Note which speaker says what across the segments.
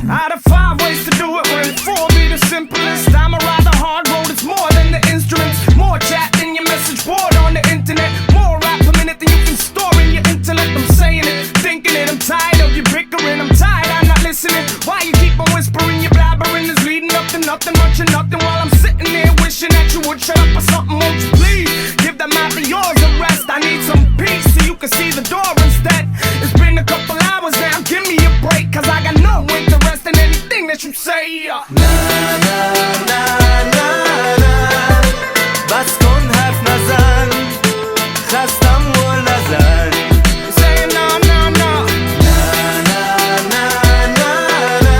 Speaker 1: Out of 5 ways to do it, will 4 be the simplest? I'm a rather hard road, it's more than the instruments. More chat than your message board on the internet. More rap per minute than you can store in your intellect. I'm saying it, thinking it, I'm tired of you bickering. I'm tired, I'm not listening. Why you keep on whispering, your blabbering is leading up to nothing much of nothing. While I'm sitting there wishing that you would shut up or something, won't you please? Give that mouth of yours a rest. I need some peace so you can see the door instead. It's been a couple hours now, give me a break, cause I got no interest in anything that you say.
Speaker 2: Na na na na na بس کن حرف نزن خستم گل نزن
Speaker 1: Say no, no, no.
Speaker 2: Na na na na na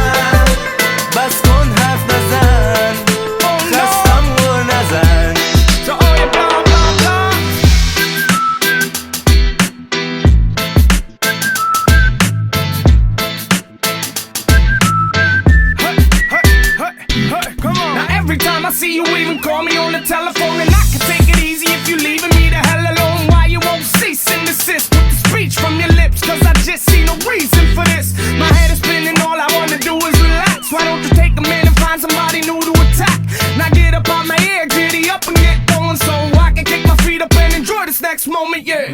Speaker 2: بس کن حرف نزن
Speaker 1: Oh no.
Speaker 2: خستم گل نزن
Speaker 1: So all your blah, blah, blah. Hey, hey, hey, hey, come on. Now every time I see you even call me on the telephone, and I can take it easy if you leaving me the hell alone. Why you won't cease and desist with the speech from your lips? Cause I just see no reason for this. My head is spinning, all I wanna do is relax. Why don't you take a minute and find somebody new to attack? Now get up on my ear, giddy up and get going, so I can kick my feet up and enjoy this next moment, yeah.